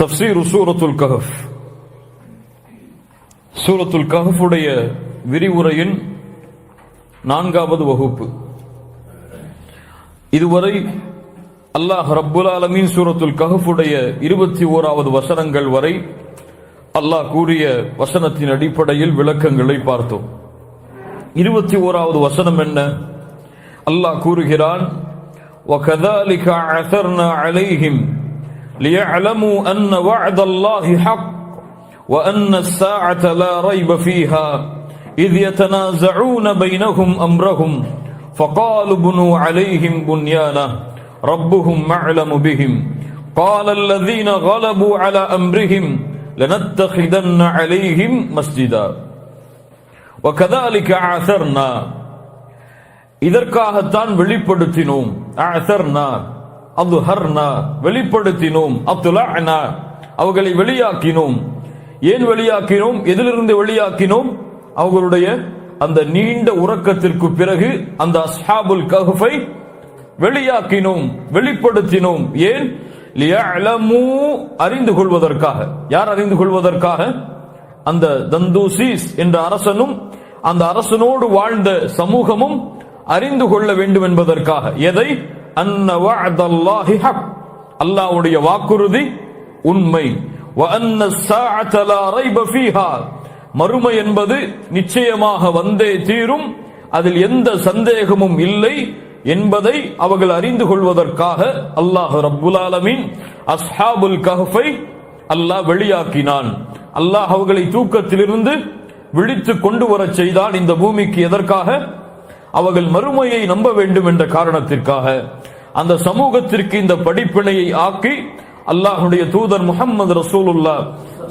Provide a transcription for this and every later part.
தஃப்சீர் சூரத்துல் கஹஃப். சூரத்துல் கஹஃப் உடைய விரிவுரையின் 4வது வகுப்பு. இதுவரை அல்லாஹ் ரப்புல் ஆலமீன் சூரத்துல் கஹஃப் உடைய 21வது வசனங்கள் வரை அல்லாஹ் கூறிய வசனத்தின் அடிப்படையில் விளக்கங்களை பார்த்தோம். 21வது வசனம் என்ன? அல்லாஹ் கூறுகிறான், وَكَذَلِكَ عَثَرْنَا عَلَيْهِمْ لِيَعْلَمُوا أَنَّ وَعْدَ اللَّهِ حَقٌّ وَأَنَّ السَّاعَةَ لَا رَيْبَ فِيهَا إِذْ يَتَنَازَعُونَ بَيْنَهُمْ أَمْرَهُمْ فَقَالُوا ابْنُوا عَلَيْهِمْ بُنْيَانًا رَبُّهُمْ أَعْلَمُ بِهِمْ قَالَ الَّذِينَ غَلَبُوا عَلَى أَمْرِهِمْ لَنَتَّخِذَنَّ عَلَيْهِمْ مَسْجِدًا وَكَذَلِكَ عَثَرْنَا. இதற்காகத்தான் வெளிப்படுத்தினோம். அஅஸர்னா, அத்ஹர்னா, வெளிப்படுத்தினோம். அத்லஅனா, அவர்களை வெளியாக்கினோம். ஏன் வெளியாக்கினோம்? எதிலிருந்து வெளியாக்கினோம்? அவர்களுடைய அந்த நீண்ட உறக்கத்திற்கு பிறகு அந்த அஸ்ஹாபுல் கஹ்ஃபை வெளியாக்கினோம், வெளிப்படுத்தினோம். ஏன்? லியஅலமு, அறிந்து கொள்வதற்காக. யார் அறிந்து கொள்வதற்காக? அந்த தந்தூசீஸ் என்ற அரசனும் அந்த அரசனோடு வாழ்ந்த சமூகமும் அறிந்து கொள்ள வேண்டும் என்பதற்காக. எதை? அன்ன வஅதல்லாஹி ஹக், அல்லாஹ்வுடைய வாக்குறுதி உண்மை. வ அன்ன ஸாஅத லா ரைப ஃபீஹா, மறுமை என்பது நிச்சயமாக வந்தே தீரும், அதில் எந்த சந்தேகமும் இல்லை என்பதை அவர்கள் அறிந்து கொள்வதற்காக அல்லாஹ் ரப்புல் ஆலமீன் அஸ்ஹாபுல் கஹ்ஃபை அல்லாஹ் வெளியாக்கினான். அல்லாஹ் அவர்களை தூக்கத்திலிருந்து விழித்து கொண்டு வரச் செய்தான். இந்த பூமிக்கு எதற்காக? அவர்கள் மறுமையை நம்ப வேண்டும் என்ற காரணத்திற்காக. அந்த சமூகத்திற்கு இந்த படிப்பினையை ஆக்கி அல்லாஹ்வுடைய தூதர் முஹம்மது ரசூலுல்லாஹ்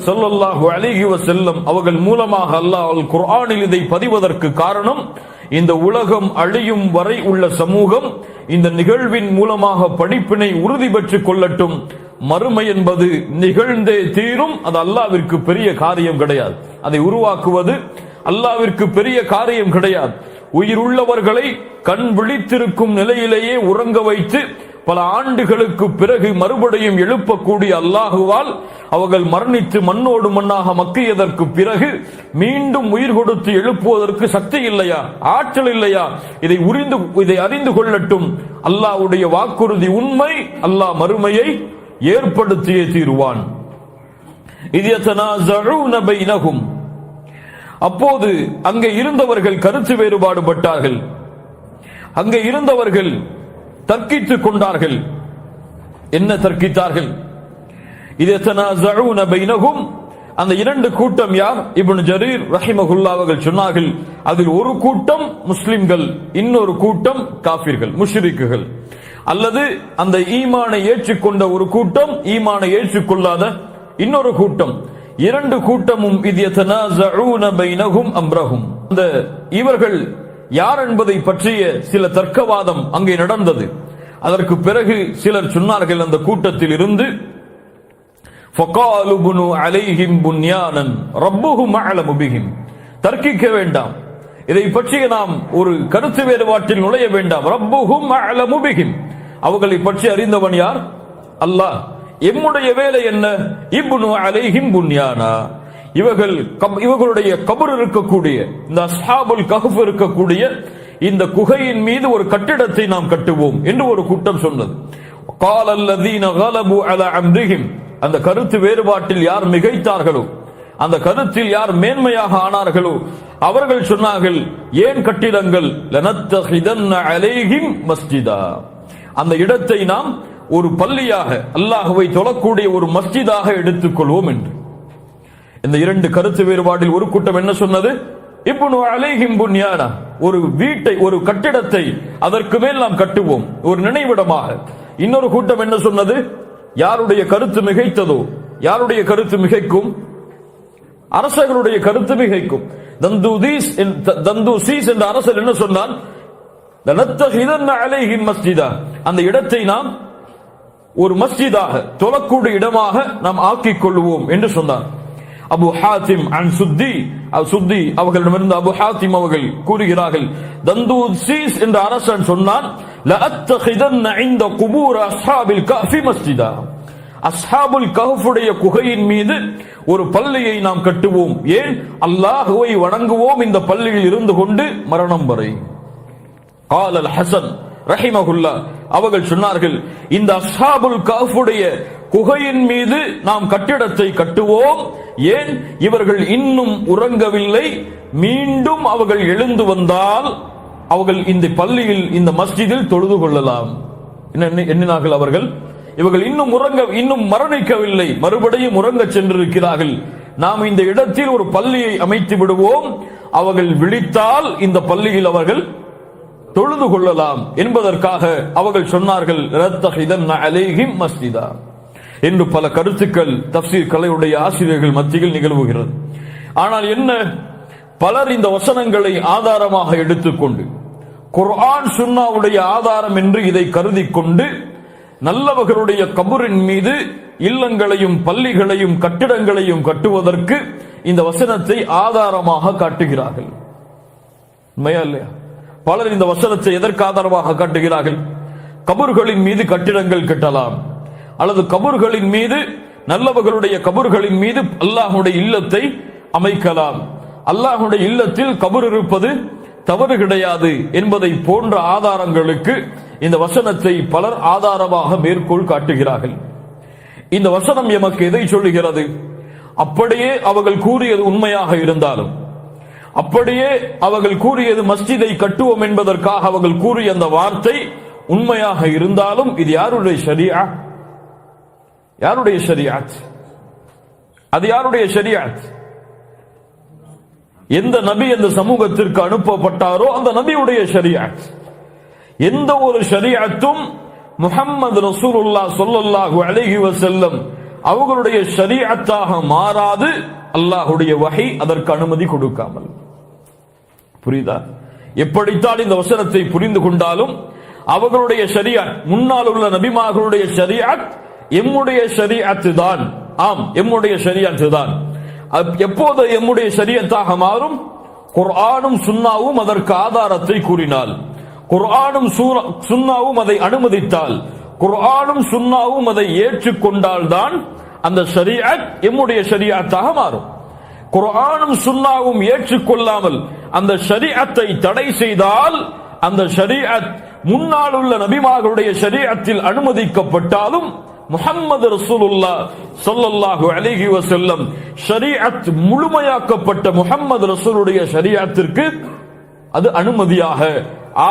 ஸல்லல்லாஹு அலைஹி வஸல்லம் அவர்கள் மூலமாக அல்லாஹ் அல் குர்ஆனில் இதை பதிவதற்கு காரணம், இந்த உலகம் அழியும் வரை உள்ள சமூகம் இந்த நிகழ்வின் மூலமாக படிப்பினை உறுதி பெற்றுக் கொள்ளட்டும். மறுமை என்பது நிகழ்ந்தே தீரும். அது அல்லாஹ்விற்கு பெரிய காரியம் கிடையாது. அதை உருவாக்குவது அல்லாஹ்விற்கு பெரிய காரியம் கிடையாது. உயிருள்ளவர்களை கண் விழித்திருக்கும் நிலையிலேயே உறங்க வைத்து பல ஆண்டுகளுக்கு பிறகு மறுபடியும் எழுப்பக்கூடிய அல்லாஹுவால் அவர்கள் மரணித்து மண்ணோடு மண்ணாக மக்கியதற்கு பிறகு மீண்டும் உயிர் கொடுத்து எழுப்புவதற்கு சக்தி இல்லையா? ஆற்றல் இல்லையா? இதை அறிந்து கொள்ளட்டும். அல்லாஹ்வுடைய வாக்குறுதி உண்மை. அல்லாஹ் மறுமையை ஏற்படுத்தியே தீருவான். இத் யதனாஸஊன பைனஹும், அப்போது அங்கே இருந்தவர்கள் கருத்து வேறுபாடு பட்டார்கள். அங்கே இருந்தவர்கள் தர்க்கித்துக் கொண்டார்கள். என்ன தர்க்கித்தார்கள்? இது யதனாஸஊன பைனஹும், அந்த இரண்டு கூட்டம் யார்? இப்னு ஜரீர் ரஹிமஹுல்லாஹ் அவர்கள் சொன்னார்கள், அதில் ஒரு கூட்டம் முஸ்லிம்கள், இன்னொரு கூட்டம் காஃபிர்கள், முஷ்ரிக்குகள். அல்லது அந்த ஈமானை ஏற்றுக்கொண்ட ஒரு கூட்டம், ஈமானை ஏற்றுக்கொள்ளாத இன்னொரு கூட்டம். இரண்டு கூட்டமும் இது யதனாஸஊன பைனஹும் அம்ரஹும். அந்த இவர்கள் யார் என்பதை பற்றிய சில தர்க்கவாதம் அங்கே நடந்தது. அதற்கு பிறகு சிலர் சொன்னார்கள் அந்த கூட்டத்தில் இருந்து, ஃபகாலு புனு அலைஹிம் புன்யானன் ரப்புஹும் அஅலமு பிஹிம், தர்க்கிக்க வேண்டாம், இதை பற்றிய நாம் ஒரு கருத்து வேறுபாட்டில் நுழைய வேண்டாம். ரப்புஹும் அஅலமு பிஹிம், அவர்களை பற்றி அறிந்தவன் யார்? அல்லாஹ். எம்முடைய வேலை என்ன? இப்னு அலைஹிம் புன்யானா, இவர்களுடைய கபர் இருக்கக்கூடிய இந்த அஸ்ஹாபுல் கஹ்ஃப் இருக்கக்கூடிய இந்த குகையின் மீது ஒரு கட்டிடத்தை நாம் கட்டுவோம் என்று ஒரு கூட்டம் சொன்னது. قال الذين غلبوا على امرهم, அந்த கருத்து வேறுபாட்டில் யார் மிகைத்தார்களோ, அந்த கருத்தில் யார் மேன்மையாக ஆனார்களோ அவர்கள் சொன்னார்கள், ஏன் கட்டிடங்கள்? லனத்தஹிதன்ன அலைஹிம் மஸ்ஜிதா, அந்த இடத்தை நாம் ஒரு பள்ளியாக, அல்லாஹ்வை தொழக்கூடிய ஒரு மஸ்ஜிதாக எடுத்துக்கொள்வோம் என்று. இந்த இரண்டு கருத்து வேறுபாட்டில் ஒரு கூட்டம் என்ன சொன்னது? இப்னு அலைஹிம் புன்யானா, ஒரு வீட்டை, ஒரு கட்டிடத்தை அதற்கு மேல் நாம் கட்டுவோம் ஒரு நினைவிடமாக. இன்னொரு கூட்டம் என்ன சொன்னது? யாருடைய கருத்து மிகைத்ததோ, யாருடைய கருத்து மிகைக்கும்? அரசர்களுடைய கருத்து மிகைக்கும். தந்தூசீஸ் என்ற அரசர் என்ன சொன்னான்? லனத்தஹிதன்ன அலைஹிம் மஸ்ஜிதா, அந்த இடத்தை நாம் ஒரு மஸ்ஜிதாக, தொழக்கூடிய இடமாக நாம் ஆக்கிக் கொள்வோம் என்று சொன்னார். அபு ஹாத்திம் அன் சுத்தி அவர்களிடமிருந்து அபு ஹாத்திம் அவர்கள் கூறுகிறார்கள், தந்தூசீஸ் என்ற அரசன் சொன்னான், லஅத்தஹிதன்ன இன்த குபூர் அஸ்ஹாபில் கஹ்ஃபி மஸ்ஜிதா, அஸ்ஹாபுல் கஹ்ஃபுடைய குகையின் மீது ஒரு பள்ளியை நாம் கட்டுவோம். ஏன்? அல்லாஹ்வை வணங்குவோம் இந்த பள்ளியில் இருந்து கொண்டு மரணம் வரை. காலல் ஹசன் ரஹிமஹுல்லா அவர்கள் சொன்னார்கள், இந்த அஸ்ஹாபுல் கஹ்ஃபுடைய குகையின் மீது நாம் கட்டிடத்தை கட்டுவோம். ஏன்? இவர்கள் இன்னும் உறங்கவில்லை. மீண்டும் அவர்கள் எழுந்து வந்தால் அவர்கள் இந்த பள்ளியில் இந்த மஸ்ஜிதில் தொழுது கொள்ளலாம். எண்ணினார்கள் அவர்கள். இவர்கள் இன்னும் மரணிக்கவில்லை, மறுபடியும் உறங்க சென்றிருக்கிறார்கள். நாம் இந்த இடத்தில் ஒரு பள்ளியை அமைத்து விடுவோம். அவர்கள் விழித்தால் இந்த பள்ளியில் அவர்கள் தொழுது கொள்ளலாம் என்பதற்காக அவர்கள் சொன்னார்கள், ரத்தஹிதன் அலைஹிம் மஸ்ஜிதா என்று பல கருத்துக்கள் தஃப்சீர் கலையுடைய ஆசிரியர்கள் மத்தியில் நிகழ்வுகிறது. ஆனால் என்ன, பலர் இந்த வசனங்களை ஆதாரமாக எடுத்துக்கொண்டு குர்ஆன் சுன்னாவுடைய ஆதாரம் என்று இதை கருதி கொண்டு நல்லவர்களுடைய கபரின் மீது இல்லங்களையும் பள்ளிகளையும் கட்டிடங்களையும் கட்டுவதற்கு இந்த வசனத்தை ஆதாரமாக காட்டுகிறார்கள். உண்மையா இல்லையா? பலர் இந்த வசனத்தை எதற்கு ஆதாரமாக காட்டுகிறார்கள்? கபர்களின் மீது கட்டிடங்கள் கட்டலாம், அல்லது கபர்களின் மீது நல்லவர்களுடைய கபர்களின் மீது அல்லாஹ்வுடைய இல்லத்தை அமைக்கலாம், அல்லாஹ்வுடைய இல்லத்தில் கபர் இருப்பது தவறு கிடையாது என்பதை போன்ற ஆதாரங்களுக்கு இந்த வசனத்தை பலர் ஆதாரமாக மேற்கோள் காட்டுகிறார்கள். இந்த வசனம் எமக்கு எதை சொல்லுகிறது? அப்படியே அவர்கள் கூறியது உண்மையாக இருந்தாலும், அப்படியே அவர்கள் கூறியது மஸ்ஜிதை கட்டுவோம் என்பதற்காக அவர்கள் கூறிய அந்த வார்த்தை உண்மையாக இருந்தாலும், இது யாருடைய ஷரியா? யாருடைய ஷரியாத்? அது யாருடைய ஷரியாத்? எந்த நபி அந்த சமூகத்திற்கு அனுப்பப்பட்டாரோ அந்த நபியுடைய ஷரியாத். எந்த ஒரு ஷரியாத்தும் முஹம்மது ரசூலுல்லாஹ் ஸல்லல்லாஹு அலைஹி வஸல்லம் அவர்களுடைய ஷரியாத்தாக மாறாது, அல்லாஹ்வுடைய வஹி அதற்கு அனுமதி கொடுக்காமல். புரியுதா? எப்படித்தான் இந்த வசனத்தை புரிந்து கொண்டாலும் அவர்களுடைய ஷரியாத், முன்னால் உள்ள நபிமார்களுடைய ஷரியாத் எம்முடைய ஷரியாத்து தான். ஆம், எம்முடைய ஷரியாத்து தான். எப்போது எம்முடைய ஷரியத்தாக மாறும்? குர்ஆனும் சுன்னாவும் அதற்கு ஆதாரத்தை கூறினால், குர்ஆனும் சுன்னாவும் அதை அனுமதித்தால், குர்ஆனும் சுன்னாவும் அதை ஏற்றுக்கொண்டால் தான் அந்த ஷரியத் எம்முடைய ஷரியத்தாக மாறும். குர்ஆனும் சுன்னாவும் ஏற்றுக்கொள்ளாமல் அந்த ஷரியத்தை தடை செய்தால், அந்த ஷரியத் முன்னால் உள்ள நபிமார்களுடைய ஷரியத்தில் அனுமதிக்கப்பட்டாலும் முஹம்மது ரசூலுல்லாஹ் ஸல்லல்லாஹு அலைஹி வஸல்லம் ஷரீஅத் முழுமையாக்கப்பட்ட முஹம்மது ரசூலுடைய ஷரீஅத்திற்கு அது அனுமதியாக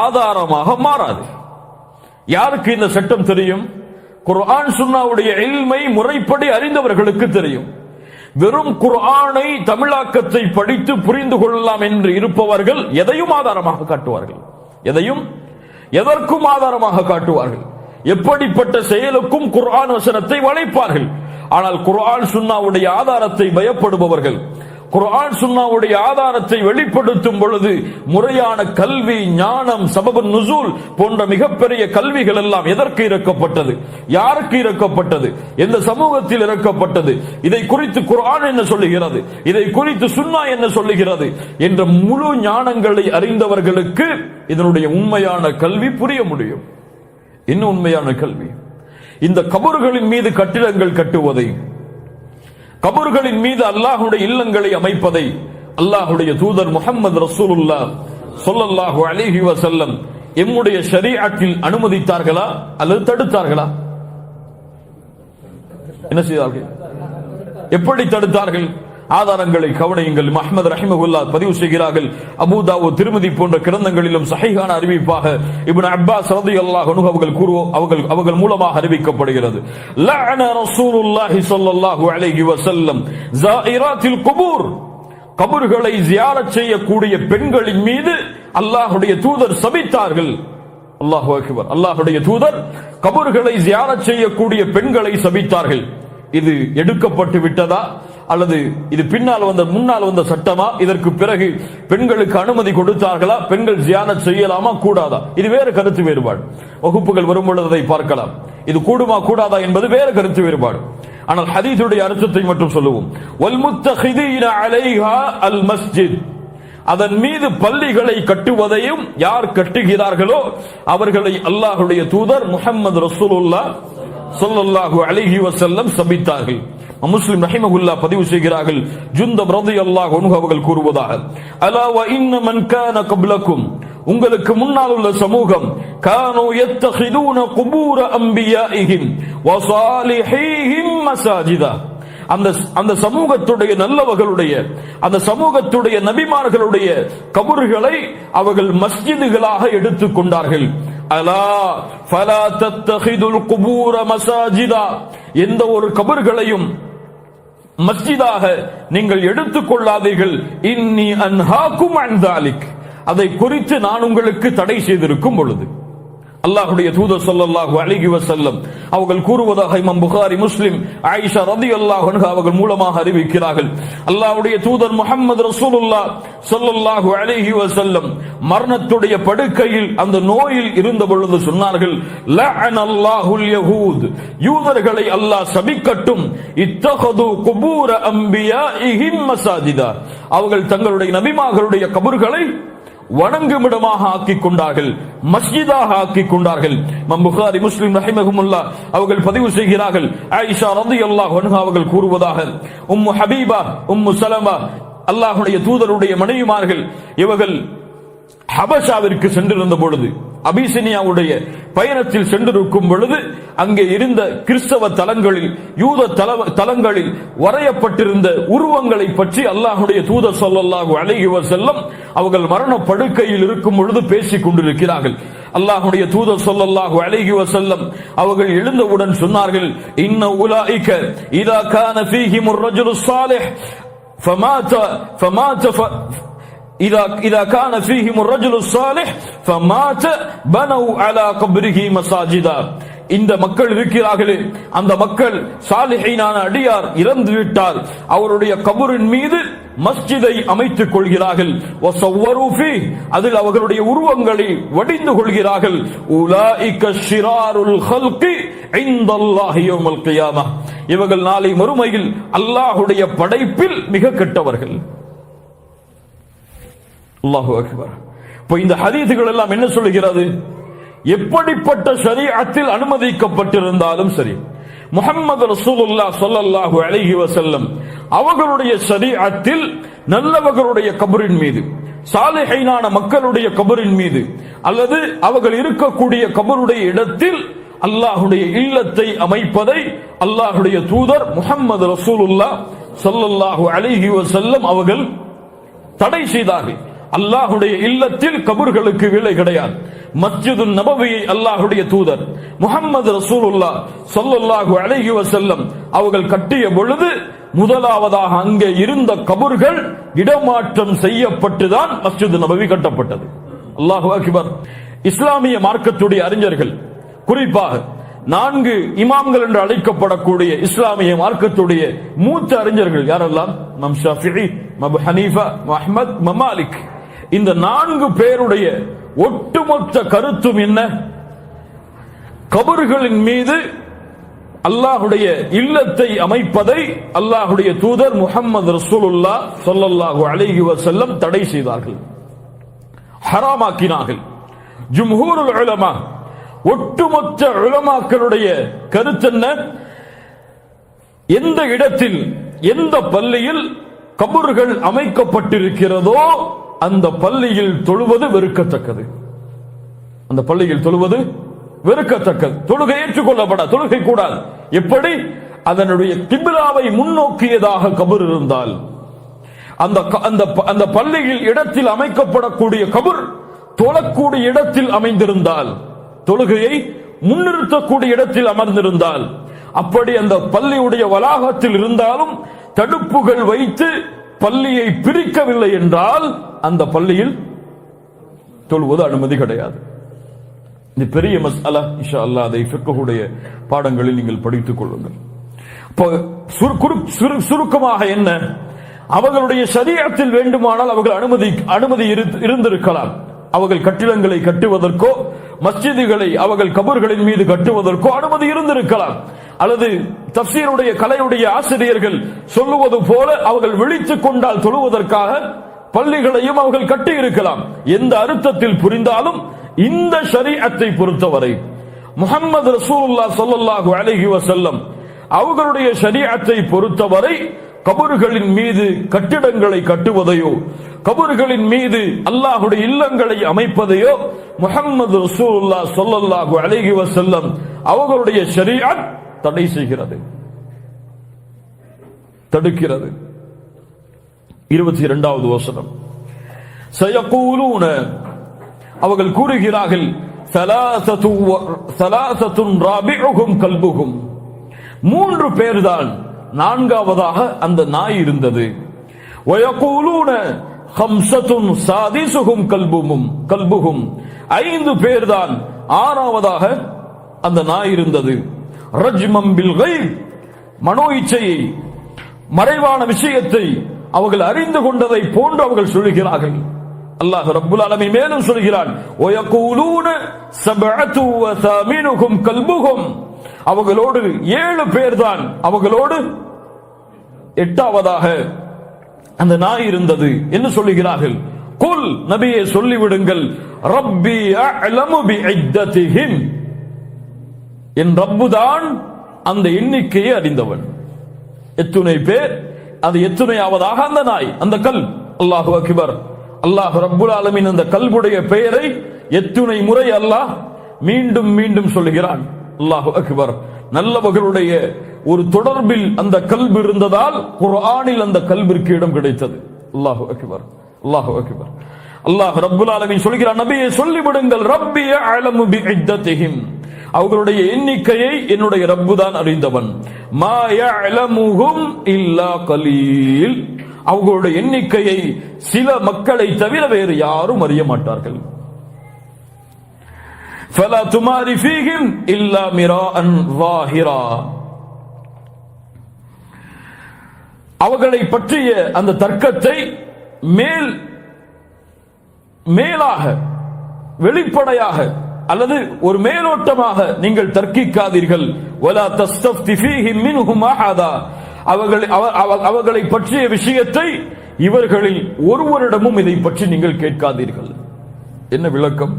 ஆதாரமாக மாறாது. யாருக்கு இந்த சட்டம் தெரியும்? குர்ஆன் சுன்னாவுடைய இல்மை முறைப்படி அறிந்தவர்களுக்கு தெரியும். வெறும் குர்ஆனை தமிழாக்கத்தை படித்து புரிந்து கொள்ளலாம் என்று இருப்பவர்கள் எதையும் ஆதாரமாக காட்டுவார்கள், எதற்கும் ஆதாரமாக காட்டுவார்கள். எப்படிப்பட்ட செயலுக்கும் குர்ஆன் வசனத்தை வளைப்பார்கள். ஆனால் குர்ஆன் சுன்னாவுடைய ஆதாரத்தை பயப்படுபவர்கள், குர்ஆன் சுன்னாவுடைய ஆதாரத்தை வெளிப்படுத்தும் பொழுது முறையான கல்வி, ஞானம், சபபுன் நுசூல் போன்ற மிகப்பெரிய கல்விகள் எல்லாம் எதற்கு இறக்கப்பட்டது, யாருக்கு இறக்கப்பட்டது, எந்த சமூகத்தில் இறக்கப்பட்டது, இதை குறித்து குர்ஆன் என்ன சொல்லுகிறது, இதை குறித்து சுன்னா என்ன சொல்லுகிறது என்ற முழு ஞானங்களை அறிந்தவர்களுக்கு இதனுடைய உண்மையான கல்வி புரிய முடியும். என்ன உண்மையான கல்வி? இந்த கபர்களின் மீது கட்டிடங்கள் கட்டுவதை, கபர்களின் மீது அல்லாஹ்வுடைய இல்லங்களை அமைப்பதை அல்லாஹ்வுடைய தூதர் முஹம்மது ரசூலுல்லாஹ் ஸல்லல்லாஹு அலைஹி வஸல்லம் எம்முடைய ஷரீஅத்தில் அனுமதித்தார்களா அல்லது தடுத்தார்களா? என்ன செய்தார்கள்? எப்படி தடுத்தார்கள்? ஆதாரங்களை கவனியுங்கள். அஹ்மத் ரஹிமஹுல்லாஹ் பதிவு செய்கிறார்கள். அபூ தாவூத், திர்மிதி போன்ற கிரந்தங்களிலும் சஹீஹான அறிவிப்பாக இப்னு அப்பாஸ் ரலியல்லாஹு அன்ஹு அவர்கள் மூலமாக அறிவிக்கப்படுகிறது. லஅன ரசூலுல்லாஹி ஸல்லல்லாஹு அலைஹி வஸல்லம் ஸாயிராத்தில் குபூர், கபர்களை ஜியாரத் செய்யக்கூடிய பெண்களின் மீது அல்லாஹ்வுடைய தூதர் சபித்தார்கள். அல்லாஹு அக்பர். அல்லாஹ்வுடைய தூதர் கபர்களை ஜியாரத் செய்யக்கூடிய பெண்களை சபித்தார்கள். இது எடுக்கப்பட்டு விட்டதா அல்லது இது முன்னால் வந்த சட்டமா? இதற்கு பிறகு பெண்களுக்கு அனுமதி கொடுத்தார்களா? பெண்கள் ஜியாரத் செய்யலாமா கூடாதா? இது வேறு கருத்து வேறுபாடு. வகுப்புகள் வரும்பொழுது அதை பார்க்கலாம். இது கூடுமா கூடாதா என்பது வேறு கருத்து வேறுபாடு. ஆனால் ஹதீஸுடைய அர்த்தத்தை மட்டும் சொல்லுவோம். வல் முத்தஹிதீன அலைஹா அல் மஸ்ஜித், அதன் மீது பள்ளிகளை கட்டுவதையும் யார் கட்டுகிறார்களோ அவர்களை அல்லாஹ்வுடைய தூதர் முஹம்மது ரசூலுல்லாஹ் ஸல்லல்லாஹு அலைஹி வஸல்லம் சபித்தார்கள். முஸ்லிம் ரஹிமஹுல்லாஹ் பதிவு செய்கிறார்கள், ஜுந்தப் ரலியல்லாஹு அன்ஹு அவர்கள் கூறுவதாக, அலா வ இன்ன மன் கான கப்லக்கும், உங்களுக்கு முன்னால் உள்ள சமூகம், கானு யத்தகிதுன குபூர அன்பியாஇஹிம் வ ஸாலிஹீஹிம் மசாஜிதா, அந்த சமூகத்துடைய நல்லவர்களுடைய, அந்த சமூகத்துடைய நபிமார்களுடைய கபர்களை அவர்கள் மஸ்ஜிதுகளாக எடுத்துக் கொண்டார்கள். அலா ஃபலா தத்தகிதுல் குபூர மசாஜிதா, எந்த ஒரு கபர்களையும் மஸ்ஜிதாக நீங்கள் எடுத்துக் கொள்ளாதீர்கள். இன்னி அன்ஹாக்கும் அன் தாலிக், அதை குறித்து நான் உங்களுக்கு தடை செய்திருக்கும் பொழுது. அல்லாஹ்வுடைய தூதர் ஸல்லல்லாஹு அலைஹி வஸல்லம் அவர்கள் கூறுவதாக இமாம் புகாரி, முஸ்லிம், ஆயிஷா ரலியல்லாஹு அன்ஹா அவர்கள் மூலமாக அறிவிக்கிறார்கள், அல்லாஹ்வுடைய தூதர் முஹம்மது ரசூலுல்லாஹ் ஸல்லல்லாஹு அலைஹி வஸல்லம் மரணத்துடைய படுக்கையில் அந்த நோயில் இருந்த பொழுது சொன்னார்கள், லஅனல்லாஹுல் யஹூத், யூதர்களை அல்லாஹ் சபிக்கட்டும், இத்தகது குபூர அன்பியாஇஹிம் மசாஜிதா, அவர்கள் தங்களுடைய நபிமார்களுடைய கபர்களை வணங்குமிடமாக ஆக்கிக் கொண்டார்கள், மஸ்ஜிதாக ஆக்கிக் கொண்டார்கள். இமாம் புகாரி, முஸ்லிம் ரஹிமஹுமுல்லாஹ் அவர்கள் பதிவு செய்கிறார்கள், ஆயிஷா ரலியல்லாஹு அன்ஹா அவர்கள் கூறுவதாக, உம்மு ஹபீபா, உம்மு சலமா, அல்லாஹ்வுடைய தூதருடைய மனைவிமார்கள், இவர்கள் ஹபஷாவிற்கு சென்றிருந்த பொழுது, அபிசினியாவுடைய பயணத்தில் சென்றிருக்கும் பொழுது, அங்கே இருந்த கிறிஸ்தவ தலங்களில், யூத தலங்களில் வரையப்பட்டிருந்த உருவங்களை பற்றி அல்லாஹ்வுடைய தூதர் ஸல்லல்லாஹு அலைஹி வஸல்லம் அவர்கள் மரண படுக்கையில் இருக்கும் பொழுது பேசிக் கொண்டிருக்கிறார்கள். அல்லாஹ்வுடைய தூதர் ஸல்லல்லாஹு அலைஹி வஸல்லம் அவர்கள் எழுந்தவுடன் சொன்னார்கள், இன்ன உலாயிக இதா கான ஃபீஹிமுர் ரஜுலு ஸாலிஹ் ஃபமாத إذا كان فيهم الرجل الصالح فمات بنوا على قبره مساجدا, இந்த மக்கள் இருக்கிறார்களே, அந்த மக்கள் சாலிஹீனான அடியார் இறந்து விட்டால் அவருடைய கபரின் மீது மஸ்ஜிதை அமைத்துக் கொள்கிறார்கள். வஸவ்வரு ஃபீ, அதில் அவர்களுடைய உருவங்களை வடிந்து கொள்கிறார்கள். உலாயிக ஷிராருல் ஹல்கி இன்தல்லாஹி யௌமல் கியாமஹ், இவர்கள் நாளை மறுமையில் அல்லாஹ்வுடைய படைப்பில் மிக கெட்டவர்கள். அல்லாஹு அக்பர். இப்போ இந்த ஹதீதுகள் எல்லாம் என்ன சொல்லுகிறது? எப்படிப்பட்ட ஷரீஅத்தில் அனுமதிக்கப்பட்டிருந்தாலும் சரி, முஹம்மது ரசூலுல்லாஹ் ஸல்லல்லாஹு அலைஹி வஸல்லம் அவர்களுடைய ஷரீஅத்தில் நல்லவர்களுடைய கபரின் மீது, சாலிஹீனான மக்களுடைய கபரின் மீது, அல்லது அவர்கள் இருக்கக்கூடிய கபருடைய இடத்தில் அல்லாஹ்வுடைய இல்லத்தை அமைப்பதை அல்லாஹ்வுடைய தூதர் முஹம்மது ரசூலுல்லாஹ் ஸல்லல்லாஹு அலைஹி வஸல்லம் அவர்கள் தடை செய்தார்கள். அல்லாஹ்வுடைய இல்லத்தில் கபர்களுக்கு வேலை கிடையாது. மஸ்ஜிது நபவியை அல்லாஹ்வுடைய தூதர் முஹம்மது ரசூலுல்லாஹ் ஸல்லல்லாஹு அலைஹி வஸல்லம் அவர்கள் கட்டிய பொழுது முதலாவதாக அங்கே இருந்த கபர்கள் இடமாற்றம் செய்யப்பட்டுதான் மஸ்ஜிது நபவி கட்டப்பட்டது. அல்லாஹு அக்பர். இஸ்லாமிய மார்க்கத்துடைய அறிஞர்கள், குறிப்பாக 4 இமாம்கள் என்று அழைக்கப்படக்கூடிய இஸ்லாமிய மார்க்கத்துடைய மூத்த அறிஞர்கள் யாரெல்லாம்? இமாம் ஷாஃபிஈ, அபூ ஹனீஃபா, அஹ்மத், மாலிக். இந்த 4 பேருடைய ஒட்டுமொத்த கருத்தும் என்ன? கபர்களின் மீது அல்லாஹ்வுடைய இல்லத்தை அமைப்பதை அல்லாஹ்வுடைய தூதர் முஹம்மது ரசூலுல்லாஹ் ஸல்லல்லாஹு அலைஹி வஸல்லம் தடை செய்தார்கள், ஹராமாக்கினார்கள். ஜும்ஹூருல் உலமா, ஒட்டுமொத்த உலமாக்களுடைய கருத்து என்ன? எந்த இடத்தில், எந்த பள்ளியில் கபர்கள் அமைக்கப்பட்டிருக்கிறதோ அந்த பள்ளியில் தொழுவது வெறுக்கத்தக்கது. அந்த பள்ளியில் தொழுவது வெறுக்கத்தக்கது. தொழுகை ஏற்றுக்கொள்ளப்படாது, தொழுகை கூடாது. எப்படி? அதனுடைய கிப்லாவை முன்னோக்கியதாக கபர் இருந்தால், அந்த பள்ளியில் இடத்தில் அமைக்கப்படக்கூடிய கபர் தொழக்கூடிய இடத்தில் அமைந்திருந்தால், தொழுகையை முன்னிறுத்தக்கூடிய இடத்தில் அமர்ந்திருந்தால், அப்படி அந்த பள்ளியுடைய வளாகத்தில் இருந்தாலும் தடுப்புகள் வைத்து பள்ளியை பிரிக்கவில்லை என்றால் அந்த பள்ளியில் தொழுவது அனுமதி கிடையாது. இந்த பெரிய மஸ்அலா, இன்ஷா அல்லாஹ் அதை ஃபிக்ஹுடைய பாடங்களில் நீங்கள் படித்துக் கொள்ளுங்கள். சுருக்கமாக என்ன? அவர்களுடைய ஷரீஅத்தில் வேண்டுமானால் அவர்கள் அனுமதி இருந்திருக்கலாம். அவர்கள் கட்டிடங்களை கட்டுவதற்கோ மஸ்ஜிதுகளை அவர்கள் கபர்களின் மீது கட்டுவதற்கோ அனுமதி இருந்திருக்கலாம். அல்லது தஃப்சீருடைய கலையுடைய ஆசிரியர்கள் சொல்லுவது போல அவர்கள் விழித்துக் கொண்டால் தொழுவதற்காக பள்ளிகளையும் அவர்கள் கட்டி இருக்கலாம். எந்த அர்த்தத்தில் புரிந்தாலும் இந்த ஷரீஅத்தை பொறுத்தவரை முஹம்மது ரசூலுல்லாஹ் ஸல்லல்லாஹு அலைஹி வஸல்லம் அவர்களுடைய ஷரீஅத்தை பொறுத்தவரை கபறுகளின் மீது கட்டிடங்களை கட்டுவதையோ, கபறுகளின் மீது அல்லாஹ்வுடைய இல்லங்களை அமைப்பதையோ முஹம்மது ரசூலுல்லாஹ் ஸல்லல்லாஹு அலைஹி வஸல்லம் அவர்களுடைய ஷரீஅத் தடை செய்கிறது, தடுக்கிறது. 22வது வசனம், சயகூலூன அவர்கள் கூறுகிறார்கள், ஸலாஸத்துன் ராபிஉஹும் கல்புஹும் 3 பேர்தான், 4வதாக அந்த நாய் இருந்தது. வயகூலூன ஹம்ஸத்துன் சாதிஸுஹும் கல்புஹும் 5 பேர்தான், 6வதாக அந்த நாய் இருந்தது. ரஜ்மம் பில் கைப் மனோ இச்சையை, மறைவான விஷயத்தை அவர்கள் அறிந்து கொண்டதை போன்று அவர்கள் சொல்கிறார்கள். அல்லாஹ் ரப்புல் ஆலமீன் மேலும் சொல்கிறான், வயகூலூன சபஅத்து வ தாமினுஹும் கல்புஹும் அவர்களோடு 7 பேர்தான், அவர்களோடு 8வதாக அந்த நாய் இருந்தது என்று சொல்லுகிறார்கள். குல் நபியே சொல்லிவிடுங்கள், ரப்பி அஅலமு பிஇத்ததிஹிம் என் ரப்புதான் அந்த எண்ணிக்கையை அறிந்தவன். எத்துணை பேர், அது எத்துணையாவதாக அந்த நாய், அந்த கல். அல்லாஹு அக்பர். அல்லாஹ் ரப்புல் ஆலமீன் அந்த கல்புடைய பெயரை எத்துணை முறை அல்லாஹ் மீண்டும் மீண்டும் சொல்லுகிறான். அல்லாஹு அக்பர். நல்லவர்களுடைய ஒரு தொடர்பில் அந்த கல்பு இருந்ததால் குர்ஆனில் அந்த கல்பிற்கு இடம் கிடைத்தது. அல்லாஹு அக்பர், அல்லாஹு அக்பர். அல்லாஹ் ரப்புல் ஆலமீன் சொல்கிறான், நபியே சொல்லிவிடுங்கள், ரப்பி அஅலமு பிஇத்ததிஹிம் அவர்களுடைய எண்ணிக்கையை என்னுடைய ரப்பு தான் அறிந்தவன். மா யஅலமுஹும் இல்லா கலீல் அவர்களுடைய எண்ணிக்கையை சில மக்களை தவிர வேறு யாரும் அறிய மாட்டார்கள். ஃபலா துமாரி ஃபீஹிம் இல்லா மிராஅன் ஸாஹிரா அவர்களை பற்றிய அந்த தர்க்கத்தை மேலாக வெளிப்படையாக அல்லது ஒரு மேலோட்டமாக நீங்கள் தர்க்கிக்காதீர்கள். வலா தஸ்தஃப்தி ஃபீஹிம் மின்ஹும் அஹதா அவர்களை பற்றிய விஷயத்தை இவர்களில் ஒருவரிடமும் இதை பற்றி நீங்கள் கேட்காதீர்கள். என்ன விளக்கம்,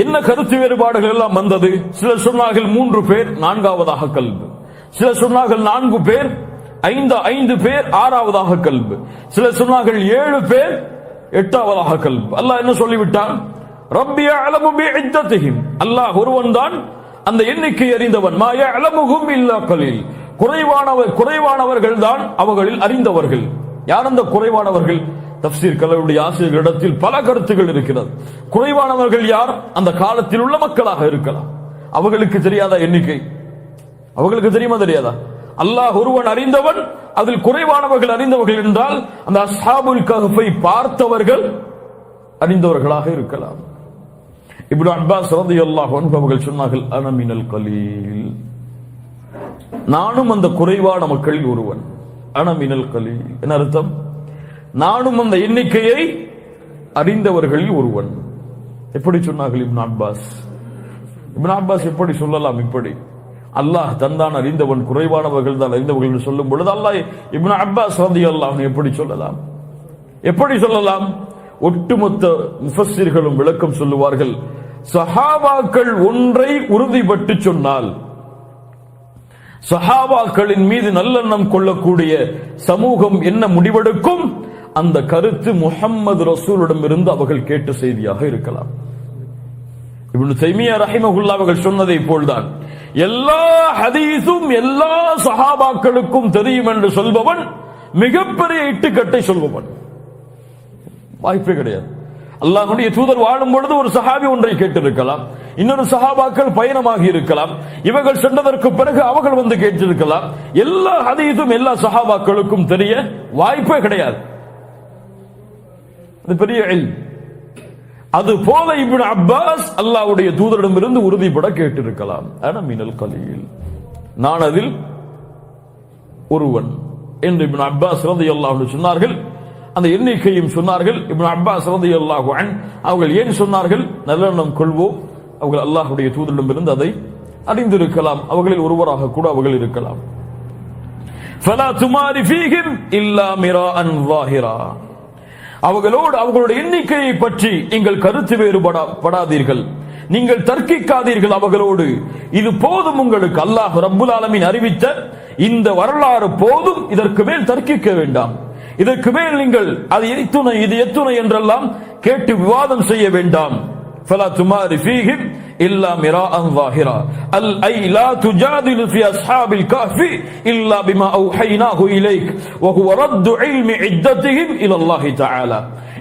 என்ன கருத்து வேறுபாடுகள் எல்லாம் வந்தது? சிலர் சொன்னார்கள் 3 பேர், 4வதாக கல்பு. சிலர் சொன்னார்கள் 4 பேர், 5 பேர், 6வதாக கல்பு. சிலர் சொன்னார்கள் 7 பேர், 8வதாக கல்பு. அல்லாஹ் என்ன சொல்லிவிட்டான்? ரப்பி அஅலமு பிஇத்ததிஹிம் அல்லாஹ் ஒருவன் தான் அந்த எண்ணிக்கை அறிந்தவன். மா யஅலமுஹும் இல்லா கலீல் குறைவானவர்கள் தான் அவர்களில் அறிந்தவர்கள். யார் அந்த குறைவானவர்கள்? தஃப்சீர் கலருடைய ஆசிரியர்களிடத்தில் பல கருத்துகள் இருக்கிறது. குறைவானவர்கள் யார்? அந்த காலத்தில் உள்ள மக்களாக இருக்கலாம். அவர்களுக்கு தெரியாத எண்ணிக்கை, அவர்களுக்கு தெரியுமா தெரியாதா? அல்லாஹ் ஒருவன் அறிந்தவன். அதில் குறைவானவர்கள் அறிந்தவர்கள் என்றால் அந்த அஸ்ஹாபுல் கஹ்ஃபை பார்த்தவர்கள் அறிந்தவர்களாக இருக்கலாம். இப்னு அப்பாஸ் ரலியல்லாஹு அன்ஹு அவர்கள் சொன்னார்கள், அன மினல் கலீல் நானும் அந்த குறைவான மக்களில் ஒருவன். அன மினல் கலீல் என்ன அர்த்தம்? நானும் அந்த எண்ணிக்கையை அறிந்தவர்களில் ஒருவன். எப்படி சொன்னார்கள் இப்னு அப்பாஸ்? இப்னு அப்பாஸ் எப்படி சொல்லலாம்? இப்படி அல்லாஹ் தந்தான் அறிந்தவன், குறைவானவர்கள் தான் அறிந்தவர்கள் என்று சொல்லும் பொழுது அல்லாஹ் இப்னு அப்பாஸ் ரலியல்லாஹு அன்ஹு எப்படி சொல்லலாம்? எப்படி சொல்லலாம்? ஒட்டுமொத்த முஃபஸ்ஸிர்களும் விளக்கம் சொல்லுவார்கள், சஹாபாக்கள் ஒன்றை உறுதிப்பட்டு சொன்னால், சஹாபாக்களின் மீது நல்லெண்ணம் கொள்ளக்கூடிய சமூகம் என்ன முடிவெடுக்கும், அந்த கருத்து முஹம்மது ரசூலிடம் இருந்து அவர்கள் கேட்ட செய்தியாக இருக்கலாம். இப்னு தைமியா ரஹிமஹுல்லாஹ் அவர்கள் சொன்னதை போல்தான் எல்லா ஹதீஸும் எல்லா சஹாபாக்களுக்கும் தெரியும் என்று சொல்பவன் மிகப்பெரிய இட்டுக்கட்டை சொல்பவன். வாய்ப்பே கிடையாது. அல்லாஹ்வுடைய தூதர் வாழும் பொழுது ஒரு சஹாபி ஒன்றை கேட்டிருக்கலாம், இன்னொரு சஹாபாக்கள் பயணமாகி இருக்கலாம், இவர்கள் சென்றதற்கு பிறகு அவர்கள் வந்து கேட்டிருக்கலாம். எல்லா ஹதீஸும் எல்லா சஹாபாக்களுக்கும் தெரிய வாய்ப்பே கிடையாது. அது பெரிய இல்ம். அது போல இப்னு அப்பாஸ் அல்லாஹ்வுடைய தூதரிடமிருந்து உறுதிப்பட கேட்டிருக்கலாம், அன மினல் கலீல் நான் அதில் ஒருவன் என்று இப்னு அப்பாஸ் ரலியல்லாஹு அன்ஹு சொன்னார்கள். அந்த எண்ணிக்கையும் சொன்னார்கள். இப்னு அப்பாஸ் ரலியல்லாஹு அன்ஹு அவர்கள் ஏன் சொன்னார்கள்? நல்லெண்ணம் கொள்வோம், அவர்கள் அல்லாஹ்வுடைய தூதரிடமிருந்து அதை அறிந்திருக்கலாம், அவர்களில் ஒருவராக கூட அவர்கள் இருக்கலாம். ஃபலா துமாரி ஃபீஹிம் இல்லா மிராஅன் ஸாஹிரா அவர்களோடு அவர்களுடைய எண்ணிக்கையை பற்றி நீங்கள் கருத்து வேறுபடாதீர்கள், நீங்கள் தர்க்கிக்காதீர்கள் அவர்களோடு. இது போதும் உங்களுக்கு. அல்லாஹ் ரப்புல் ஆலமீன் அறிவித்த இந்த வரலாறு போதும். இதற்கு மேல் தர்க்கிக்க வேண்டாம். இதற்கு மேல் நீங்கள் அது எத்துணை இது எத்துணை என்றெல்லாம் கேட்டு விவாதம் செய்ய வேண்டாம். فلا تمار فيهم إلا مراء ظاهرا أي لا تجادل في أصحاب الكهف إلا بما أوحيناه إليك وهو رد علم عدتهم إلى الله تعالى.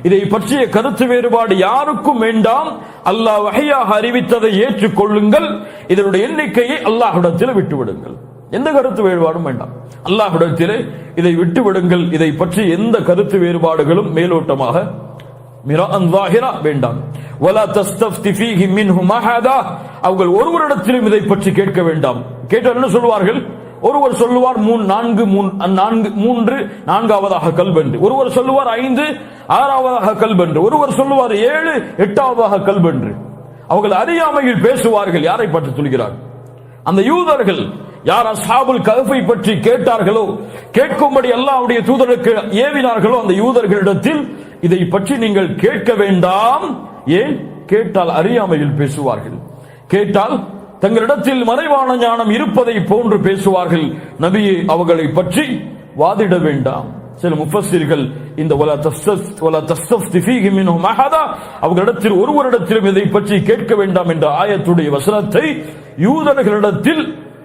இதை பற்றிய கருத்து வேறுபாடு யாருக்கும் வேண்டாம். அல்லாஹ் வஹியாக அறிவித்ததை ஏற்றுக்கொள்ளுங்கள். இதனுடைய எண்ணிக்கையை அல்லாஹ்விடத்தில் விட்டுவிடுங்கள். எந்த கருத்து வேறுபாடும் வேண்டாம். அல்லாஹ்விடத்திலே இதை விட்டுவிடுங்கள். இதை பற்றி எந்த கருத்து வேறுபாடுகளும் மேலோட்டமாக மிராஅன் ஸாஹிரா வேண்டாம். வலா தஸ்தஃப்தி ஃபீஹி மின்ஹும் அஹதா. அவர்கள் ஒருவரிடத்திலும் இதை பற்றி கேட்க வேண்டாம். கேட்டால் என்ன சொல்வார்கள்? ஒருவர் சொல்லுவார் 3 நான்காவதாக கல்பென்று, ஒருவர் சொல்லுவார் 5 6ஆவதாக கல்பென்று, ஒருவர் சொல்லுவார் 7 8ஆவதாக கல்பென்று. அவர்கள் அறியாமையில் பேசுவார்கள். யாரை பற்றி சொல்கிறார்? அந்த யூதர்கள் யார் அஸ்ஹாபுல் கஹ்ஃபை பற்றி கேட்டார்களோ, கேட்கும்படி அல்லாஹ்வுடைய தூதருக்கு ஏவினார்களோ, அந்த யூதர்களிடத்தில் இதை பற்றி நீங்கள் கேட்க வேண்டாம். ஏன்? கேட்டால் அறியாமையில் பேசுவார்கள். கேட்டால் தங்களிடத்தில் மறைவான ஞானம் இருப்பதை போன்று பேசுவார்கள். நபியே, அவர்களை பற்றி வாதிட வேண்டாம். சில முஃபஸ்ஸிர்கள் இந்த வலா தஸ்தஃப்தி ஃபீஹி மின்ஹும் அஹதா, அவர்களிடத்தில் ஒருவரிடத்திலும் இதை பற்றி கேட்க வேண்டாம் என்ற ஆயத்துடைய வசனத்தை யூதர்களிடத்தில்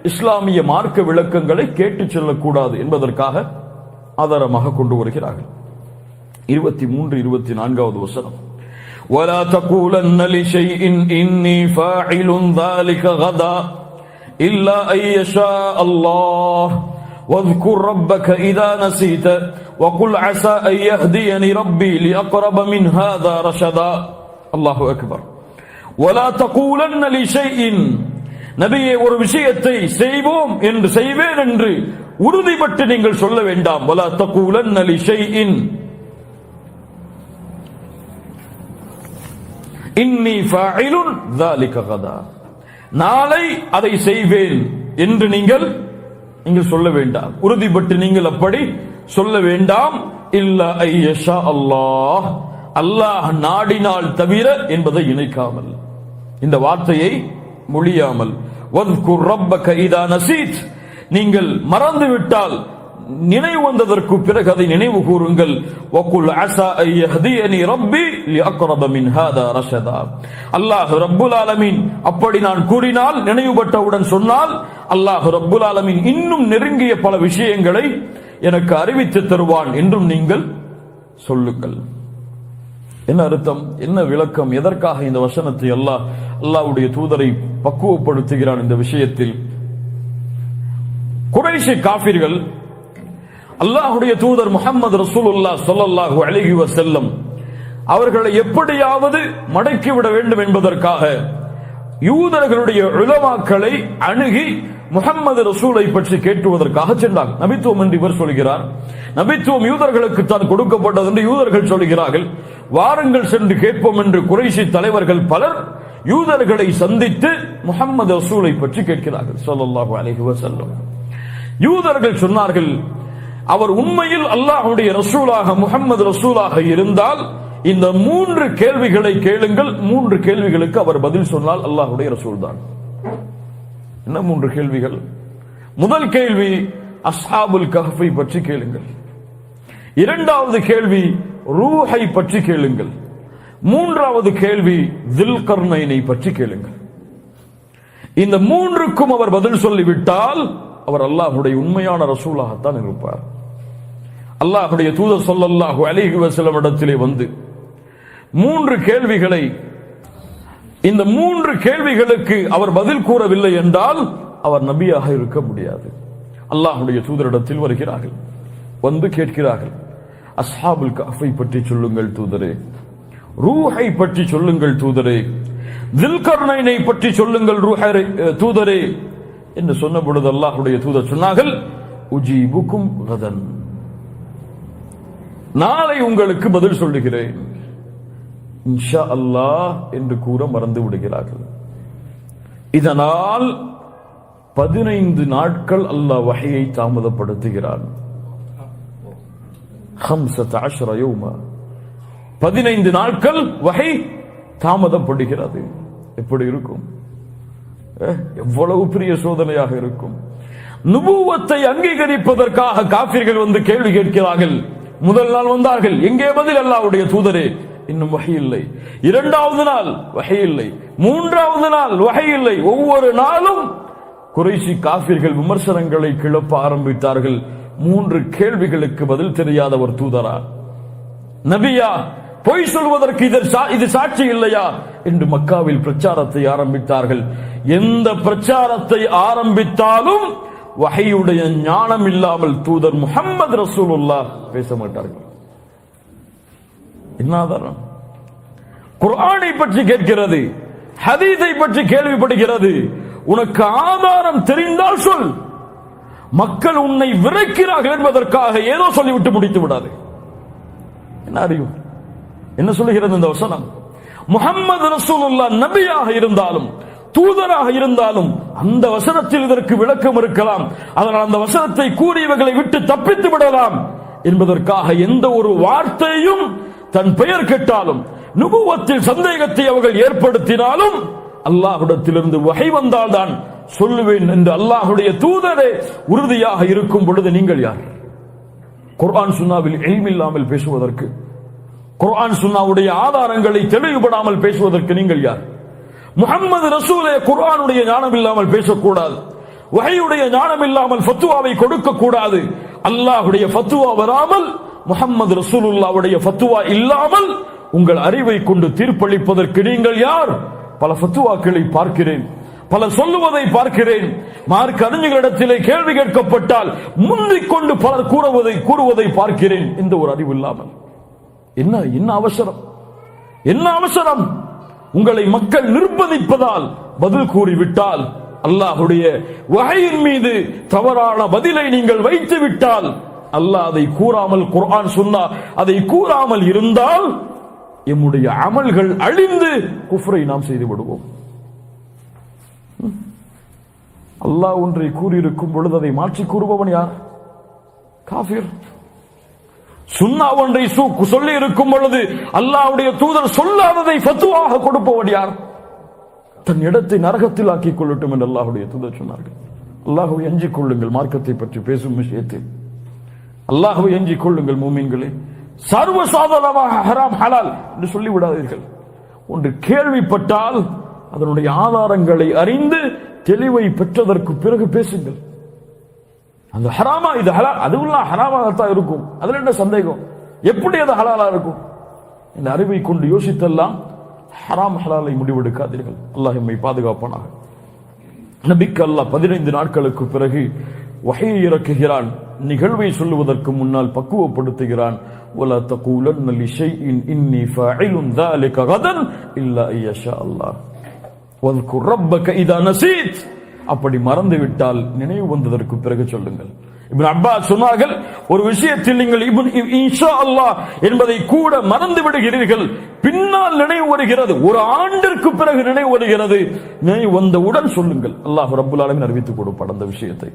இஸ்லாமிய மார்க்க விளக்கங்களை கேட்டுச் செல்லக்கூடாது என்பதற்காக ஆதாரமாக கொண்டு வருகிறார்கள். 23 24வது வசனம், ولا تقولن لشيء إني فاعل ذلك غدا إلا أن يشاء الله واذكر ربك إذا نسيت وقل عسى أن يهديني ربي لأقرب من هذا رشدا. الله أكبر. ولا تقولن لشيء, நபியே, ஒரு விஷயத்தை செய்வோம் என்று செய்வேன் என்று உறுதிப்பட்டு நீங்கள் சொல்ல வேண்டாம். ولا تقولن لشيء இன்னி ஃபாயிலுன் ذلك غدا, நாளை அதை செய்வேன் என்று நீங்கள் சொல்ல வேண்டாம். உறுதிப்பட்டு நீங்கள் அப்படி சொல்ல வேண்டாம். இல்லா ஐயஷா அல்லாஹ், அல்லாஹ் நாடினால் தவிர என்பதை இணைக்காமல், இந்த வார்த்தையை மொழியாமல். வذ்குர் ரப்பக இதா நஸீத், நீங்கள் மறந்துவிட்டால் நினைவு வந்ததற்கு பிறகு அதை நினைவு கூறுங்கள். வகுல் அஸா அன் யஹ்தியனி ரப்பி லிஅக்ரப மின் ஹாதா ரஷதா. அல்லாஹ் ரப்புல் ஆலமீன் அப்படி நான் கூறினால், நினைவுபட்டவுடன் சொன்னால், அல்லாஹ் ரப்புல் ஆலமீன் இன்னும் நெருங்கிய பல விஷயங்களை எனக்கு அறிவித்து தருவான் என்றும் நீங்கள் சொல்லுங்கள். என்ன அர்த்தம்? என்ன விளக்கம்? எதற்காக இந்த வசனத்தை அல்லாஹ்வுடைய தூதரை பக்குவப்படுத்துகிறான் இந்த விஷயத்தில்? குறைஷி காஃபிர்கள் அல்லாஹ்வுடைய தூதர் முஹம்மது ரசூலுல்லாஹ் ஸல்லல்லாஹு அலைஹி வஸல்லம் அவர்களை எப்படியாவது மடக்கிவிட வேண்டும் என்பதற்காக யூதர்களுடைய உலமாக்களை அணுகி முஹம்மது ரசூலை பற்றி கேட்டுவதற்காக சென்றார். நபித்துவம் என்று இவர் சொல்கிறார். நபித்துவம் யூதர்களுக்கு தான் கொடுக்கப்பட்டது என்று யூதர்கள் சொல்கிறார்கள். வாருங்கள் சென்று கேட்போம் என்று குறைஷி தலைவர்கள் பலர் யூதர்களை சந்தித்து முஹம்மது ரசூலை பற்றி கேட்கிறார்கள் ஸல்லல்லாஹு அலைஹி வஸல்லம். யூதர்கள் சொன்னார்கள், அவர் உண்மையில் அல்லாஹ்வுடைய ரசூலாக முஹம்மது ரசூலாக இருந்தால் இந்த 3 கேள்விகளை கேளுங்கள். 3 கேள்விகளுக்கு அவர் பதில் சொன்னால் அல்லாஹ்வுடைய ரசூல் தான். என்ன 3 கேள்விகள்? முதல் கேள்வி அஸ்ஹாபுல் கஹ்ஃபை பற்றி கேளுங்கள். இரண்டாவது கேள்வி ரூஹை பற்றி கேளுங்கள். மூன்றாவது கேள்வி ذுல்கர்னைனை பற்றி கேளுங்கள். இந்த 3க்கும் அவர் பதில் சொல்லிவிட்டால் அவர் அல்லாஹ்வுடைய உண்மையான ரசூலாகத்தான் இருப்பார். அல்லாஹ்வுடைய தூதர் ஸல்லல்லாஹு அலைஹி வஸல்லம் இடத்திலே வந்து 3 கேள்விகளை, இந்த 3 கேள்விகளுக்கு அவர் பதில் கூறவில்லை என்றால் அவர் நபியாக இருக்க முடியாது. அல்லாஹ்வுடைய தூதரிடத்தில் வருகிறார்கள், வந்து கேட்கிறார்கள், அஸ்ஹாபுல் கஹ்ஃபை பற்றி சொல்லுங்கள் தூதரே, ரூஹை பற்றி சொல்லுங்கள் தூதரே, ذுல்கர்னைனை பற்றி சொல்லுங்கள் தூதரே என்று சொன்ன பொழுது அல்லாஹ்வுடைய தூதர் சொன்னார்கள், உஜீபுக்கும் கதன், நாளை உங்களுக்கு பதில் சொல்லுகிறேன் இன்ஷா அல்லாஹ் என்று கூற மறந்து விடுகிறார்கள். இதனால் 15 நாட்கள் அல்லாஹ் வஹையை தாமதப்படுத்துகிறான். 15 யௌமா, 15 நாட்கள் வஹை தாமதப்படுகிறது. எப்படி இருக்கும்? எவ்வளவு பெரிய சோதனையாக இருக்கும். நுபுவத்தை அங்கீகரிப்பதற்காக காஃபிர்கள் வந்து கேள்வி கேட்கிறார்கள். முதல் நாள் வந்தார்கள், எங்கே பதில்? அல்லாஹ்வுடைய தூதரே, இன்னும் வஹி இல்லை. இரண்டாவது நாள் வஹி இல்லை. மூன்றாவது நாள் வஹி இல்லை. ஒவ்வொரு நாளும் குறைஷி காஃபிர்கள் விமர்சனங்களை கிளப்ப ஆரம்பித்தார்கள். 3 கேள்விகளுக்கு பதில் தெரியாத ஒரு தூதரா, நபியா, பொய் சொல்வதற்கு இது சாட்சி இல்லையா என்று மக்காவில் பிரச்சாரத்தை ஆரம்பித்தார்கள். எந்த பிரச்சாரத்தை ஆரம்பித்தாலும் வஹீயுடைய ஞானம் இல்லாமல் தூதர் முஹம்மது ரசூலுல்லாஹ் பேச மாட்டார்கள். என்ன ஆதாரம்? குர்ஆனை பற்றி கேட்கிறது, ஹதீஸை பற்றி கேள்விப்படுகிறது. உனக்கு ஆதாரம் தெரிந்தால் சொல். மக்கள் உன்னை விரைக்கிறார்கள் என்பதற்காக ஏதோ சொல்லிவிட்டு முடித்து விடாது. என்ன அறிவு? என்ன சொல்லுகிறது இந்த வசனம்? முஹம்மது ரசூலுல்லாஹ் நபியாக இருந்தாலும் தூதராக இருந்தாலும் அந்த வசனத்தில் இதற்கு விளக்கம் இருக்கலாம். அதனால் அந்த வசனத்தை கூறியவர்களை விட்டு தப்பித்து விடலாம் என்பதற்காக எந்த ஒரு வார்த்தையும் தன் பெயர் கேட்டாலும் நுபுவத்தில் சந்தேகத்தை அவர்கள் ஏற்படுத்தினாலும் அல்லாஹ்விடத்திலிருந்து வஹி வந்தால்தான் சொல்லுவேன் என்று அல்லாஹ்வுடைய தூதரே உறுதியாக இருக்கும் பொழுது நீங்கள் யார்? குர்ஆன் சுன்னாவில் இல்ம் இல்லாமல் பேசுவதற்கு, குர்ஆன் சுன்னாவுடைய ஆதாரங்களை தெளிவுபடாமல் பேசுவதற்கு நீங்கள் யார்? முஹம்மது ரசூலே குர்ஆனுடைய ஞானம் இல்லாமல் பேசக்கூடாது. வஹீயுடைய ஞானம் இல்லாமல் ஃபத்வாவை கொடுக்க கூடாது. அல்லாஹ்வுடைய ஃபத்வா வராமல், முஹம்மது ரசூலுல்லாஹ்வுடைய ஃபத்வா இல்லாமல் உங்கள் அறிவை கொண்டு தீர்ப்பளிப்பதற்கு நீங்கள் யார்? பல ஃபத்வாக்களை பார்க்கிறேன், பல சொல்லுவதை பார்க்கிறேன். மார்க்க அறிஞர்களிடத்திலே கேள்வி கேட்கப்பட்டால் முந்திக் கொண்டு பலர் கூறுவதை பார்க்கிறேன். இந்த ஒரு அறிவு இல்லாமல் என்ன அவசரம்? என்ன அவசரம்? உங்களை மக்கள் நிர்பந்திப்பதால் பதில் கூறிவிட்டால், அல்லாஹ்வுடைய வஹீயின் மீது தவறான பதிலை நீங்கள் வைத்து விட்டால், அல்லாஹ் அதை கூறாமல், குர்ஆன் சுன்னா அதை கூறாமல் இருந்தால் எம்முடைய அமல்கள் அழிந்து குஃப்ரை நாம் செய்து விடுவோம். அல்லாஹ் ஒன்றை கூறியிருக்கும் பொழுது அதை மாற்றி கூறுபவன் யார்? காஃபிர். சுன்னா ஒன்றை சொல்லி இருக்கும் பொழுது அல்லாஹ்வுடைய தூதர் சொல்லாததை ஃபத்வாவாக கொடுப்பவன் யார்? தன் இடத்தை நரகத்தில் ஆக்கிக் கொள்ளட்டும் என்று அல்லாஹ்வுடைய தூதர் சொன்னார்கள். அல்லாஹ்வை அஞ்சிக் கொள்ளுங்கள். மார்க்கத்தை பற்றி பேசும் விஷயத்தில் அல்லாஹ்வை அஞ்சிக் கொள்ளுங்கள். மூமின்களே, சர்வசாதாரணமாக ஹராம் ஹலால் என்று சொல்லிவிடாதீர்கள். ஒன்று கேள்விப்பட்டால் அதனுடைய ஆதாரங்களை அறிந்து தெளிவை பெற்றதற்கு பிறகு பேசுங்கள். அந்த ஹராமா இது ஹலால், அதுவும் ஹராமாகத்தான் இருக்கும், அதுல என்ன சந்தேகம்? எப்படி அது ஹலாலா இருக்கும்? இந்த அறிவை கொண்டு யோசித்தெல்லாம் ஹராம் ஹலாலை முடிவெடுக்காதீர்கள். அல்லாஹ் எம்மை பாதுகாப்பானாக. நபிக்கு அல்லாஹ் 15 நாட்களுக்கு பிறகு வஹீ இறக்குகிறான். நிகழ்வை சொல்லுவதற்கு முன்னால் பக்குவப்படுத்துகிறான். ولا تقولن لشيء إني فاعل ذلك غدا إلا أن يشاء الله واذكر ربك إذا نسيت. அப்படி மறந்து விட்டால் நினைவு வந்ததற்கு பிறகு சொல்லுங்கள். இப்னு அப்பாஸ் சொன்னார்கள், ஒரு விஷயத்தில் நீங்கள் இன்ஷா அல்லாஹ் என்பதை கூட மறந்து விடுகிறீர்கள், பின்னால் நினைவு வருகிறது, ஒரு ஆண்டிற்கு பிறகு நினைவு வருகிறது, நினைவு வந்தவுடன் சொல்லுங்கள். அல்லாஹ் ரப்புல் ஆலமீன் அறிவித்துக் கொடுப்பார் அந்த விஷயத்தை.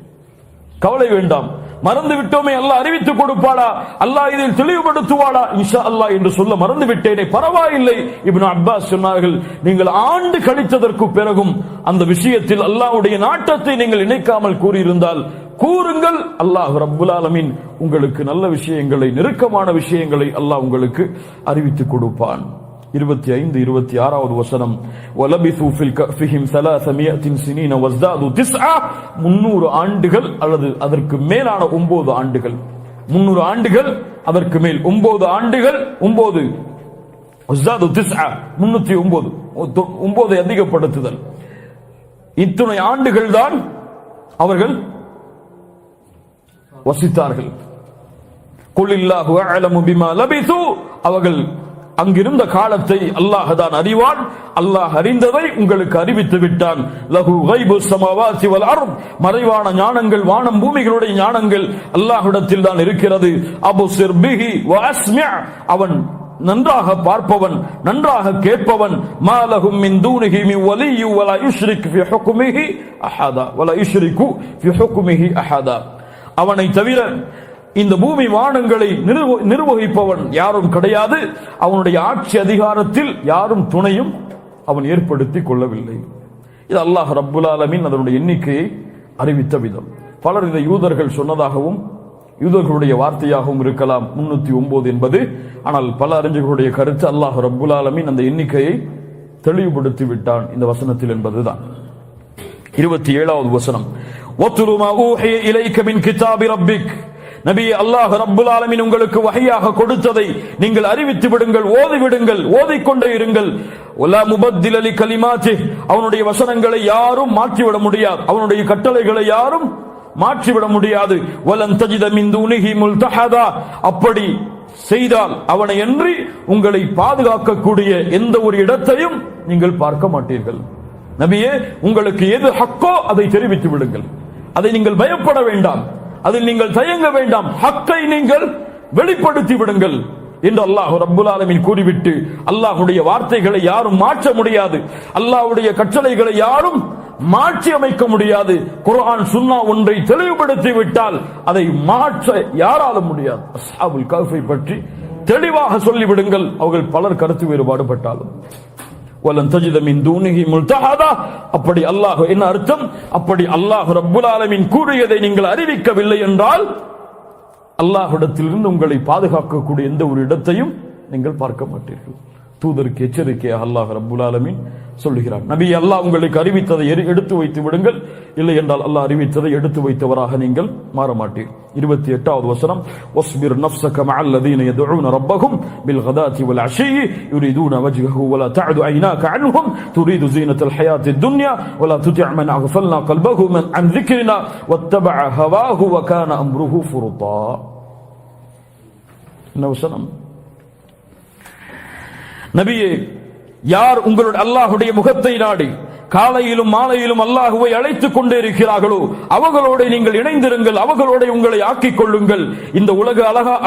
கவலை வேண்டாம். மறந்து விட்டோமே, அல்லாஹ் அறிவித்துக் கொடுப்பாடா, அல்லாஹ் இதில் தெளிவுபடுத்துவாடா, இன்ஷா அல்லாஹ் என்று சொல்ல மறந்து விட்டேனே, பரவாயில்லை. இப்னு அப்பாஸ் சொன்னார்கள், நீங்கள் ஆண்டு கழித்ததற்கு பிறகும் அந்த விஷயத்தில் அல்லாஹ்வுடைய நாட்டத்தை நீங்கள் நினைக்காமல் கூறியிருந்தால் கூறுங்கள். அல்லாஹ் ரப்புல் ஆலமீன் உங்களுக்கு நல்ல விஷயங்களை, நெருக்கமான விஷயங்களை அல்லாஹ் உங்களுக்கு அறிவித்துக் கொடுப்பான். 25, 26வது வசனம், வலபிது ஃபில் கஃபிஹிம் 300 சினீன வஸ்தாது 9, 300 ஆண்டுகள் அல்லது அதற்கு மேலான 9 ஆண்டுகள். 300 ஆண்டுகள் அதற்கு மேல் 9 ஆண்டுகள். 9 வஸ்தாது 9, 309, 9 அதிகப்படுத்துதல். இத்தனை ஆண்டுகள் தான் அவர்கள் வசித்தார்கள். குல்லில்லாஹு அஅலமு பிமா லபிது. அவர்கள் அங்கிருந்த காலத்தை அல்லாஹ் தான் அறிவான். அல்லாஹ் அறிந்ததை உங்களுக்கு அறிவித்து விட்டான். லஹு கைபு ஸமாவாதி வல் அர்த். மறைவான ஞானங்கள், வானம் பூமிகளுடைய ஞானங்கள் அல்லாஹ்விடத்தில் தான் இருக்கிறது. அபுசிர் பிஹி வ அஸ்மி. அவன் நன்றாக பார்ப்பவன், நன்றாக கேட்பவன். மா லஹும் மின் தூனிஹி மின் வலிய்யி வலா யுஷ்ரிக் ஃபி ஹுக்மிஹி அஹதா வலா யுஷ்ரிகு ஃபி ஹுக்மிஹி அஹதா. அவனை தவிர இந்த பூமி வானங்களை நிர்வகிப்பவன் யாரும் கிடையாது. அவனுடைய ஆட்சி அதிகாரத்தில் யாரும் துணையும் அவன் ஏற்படுத்தி கொள்ளவில்லை. இது அல்லாஹ் ரப்புல் ஆலமீன் அதனுடைய எண்ணிக்கையை அறிவித்த விதம். பலர் இதை யூதர்கள் சொன்னதாகவும் யூதர்களுடைய வார்த்தையாகவும் இருக்கலாம் 309 என்பது. ஆனால் பல அறிஞர்களுடைய கருத்து அல்லாஹ் ரப்புல் ஆலமீன் அந்த எண்ணிக்கையை தெளிவுபடுத்தி விட்டான் இந்த வசனத்தில் என்பதுதான். 27வது வசனம், வத்லு மா ஊஹிய இலைக மின் கிதாபி ரப்பிக். நபியே, அல்லாஹ் ரப்புல் ஆலமீன் உங்களுக்கு வஹியாக கொடுத்ததை நீங்கள் அறிவித்து விடுங்கள், ஓதி விடுங்கள், ஓதிக்கொண்டே இருங்கள். வலா முபத்தில லி கலிமாத்தி, அவனுடைய வசனங்களை யாரும் மாற்றிவிட முடியாது, அவனுடைய கட்டளைகளை யாரும் மாற்றிவிட முடியாது. வலன் தஜித மின் தூனிஹி முல்தஹதா, அப்படி செய்தால் அவனை அன்றி உங்களை பாதுகாக்கக்கூடிய எந்த ஒரு இடத்தையும் நீங்கள் பார்க்க மாட்டீர்கள். நபியே, உங்களுக்கு எது ஹக்கோ அதை தெரிவித்து விடுங்கள், அதை நீங்கள் பயப்பட வேண்டாம், அதில் நீங்கள் தயங்க வேண்டாம், ஹக்கை நீங்கள் வெளிப்படுத்தி விடுங்கள் என்று அல்லாஹ் ரப்புல் ஆலமீன் கூறிவிட்டு, அல்லாஹ்வுடைய வார்த்தைகளை யாரும் மாற்ற முடியாது, அல்லாஹ்வுடைய கட்டளைகளை யாரும் மாற்றி அமைக்க முடியாது. குர்ஆன் சுன்னா ஒன்றை தெளிவுபடுத்தி விட்டால் அதை மாற்ற யாராலும் முடியாது. அஸ்ஹாபுல் கஹ்ஃபை பற்றி தெளிவாக சொல்லிவிடுங்கள், அவர்கள் பலர் கருத்து வேறுபாடு பட்டாலும். வலன் தஜித மின் தூனிஹி முல்தஹதா, அப்படி அல்லாஹ் என்ன அர்த்தம்? அப்படி அல்லாஹ் ரப்புல் ஆலமீன் கூறியதை நீங்கள் அறிவிக்கவில்லை என்றால் அல்லாஹ்விடத்திலிருந்து உங்களை பாதுகாக்கக்கூடிய எந்த ஒரு இடத்தையும் நீங்கள் பார்க்க மாட்டீர்கள். தூதருக்கு எச்சரிக்கையாக அல்லாஹ் ரப்புல் ஆலமீன் சொல்லுகிறார். நபி, அல்லாஹ் உங்களுக்கு அறிவித்ததை எடுத்து வைத்து விடுங்கள், இல்லை என்றால் அல்லாஹ் அறிவித்ததை எடுத்து வைத்தவராக நீங்கள் மாற மாட்டீர். 28வது வசனம், வஸ்பிர் நஃப்ஸக மஅல்லதீன யதுஊன ரப்பஹும் பில் கதாத்தி வல் அஷிய் யுரீதுன வஜ்ஹஹு வலா தஅது ஐனாக அன்ஹும் துரீது ஸீனத்தல் ஹயாத்தித் துன்யா வலா துதி' மன் அஃபல்னா கல்பஹு அன் ذிக்ரினா வத்தபஅ ஹவாஹு வகான அம்ருஹு ஃபுருதா. என்ன வசனம்? நபியே, யார் உங்களுடைய அல்லாஹ்வுடைய முகத்தை நாடி காலையிலும் மாலையிலும் அல்லாஹ்வை அழைத்துக் கொண்டே இருக்கிறார்களோ அவர்களோட நீங்கள் இணைந்திருங்கள், அவர்களோட உங்களை ஆக்கிக் கொள்ளுங்கள். இந்த உலக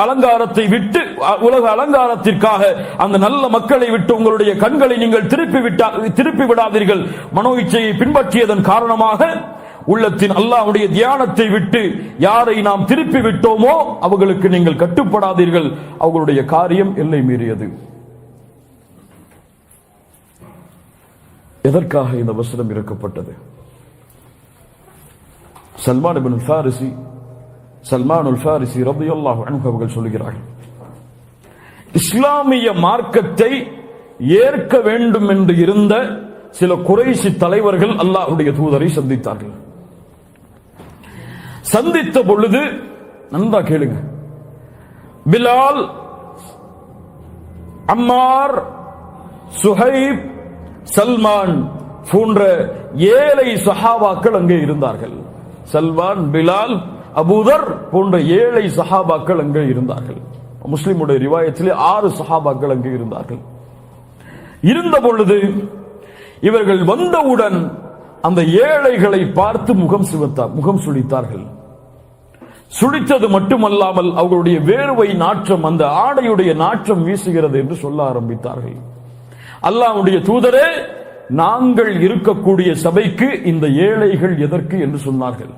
அலங்காரத்தை விட்டு, உலக அலங்காரத்திற்காக அந்த நல்ல மக்களை விட்டு உங்களுடைய கண்களை நீங்கள் திருப்பி விடாதீர்கள். மனோ இச்சையை பின்பற்றியதன் காரணமாக உள்ளத்தின் அல்லாஹ்வுடைய தியானத்தை விட்டு யாரை நாம் திருப்பி விட்டோமோ அவர்களுக்கு நீங்கள் கட்டுப்படாதீர்கள், அவர்களுடைய காரியம் எல்லை மீறியது. எதற்காக இந்த வசனம் இறக்கப்பட்டது? சல்மானுல் ஃபாரிசி ரலியல்லாஹு அன்ஹு அவர்கள் சொல்கிறார்கள், இஸ்லாமிய மார்க்கத்தை ஏற்க வேண்டும் என்று இருந்த சில குறைஷி தலைவர்கள் அல்லாஹ்வுடைய தூதரை சந்தித்தார்கள். சந்தித்த பொழுது நன்றா கேளுங்க, பிலால், அம்மார், சுஹைப், சல்மான் போன்ற ஏழை சஹாபாக்கள் அங்கே இருந்தார்கள். சல்மான், பிலால், அபூதர் போன்ற ஏழை சஹாபாக்கள் அங்கே இருந்தார்கள். முஸ்லிமுடைய ரிவாயத்திலே 6 சஹாபாக்கள் அங்கே இருந்தார்கள். இருந்த பொழுது இவர்கள் வந்தவுடன் அந்த ஏழைகளை பார்த்து முகம் சுளித்தார்கள். சுளித்தது மட்டுமல்லாமல் அவர்களுடைய வேர்வை நாற்றம், அந்த ஆடையுடைய நாற்றம் வீசுகிறது என்று சொல்ல ஆரம்பித்தார்கள். அல்லாஹ்வுடைய தூதரே, நாங்கள் இருக்கக்கூடிய சபைக்கு இந்த ஏழைகள் எதற்கு என்று சொன்னார்கள்.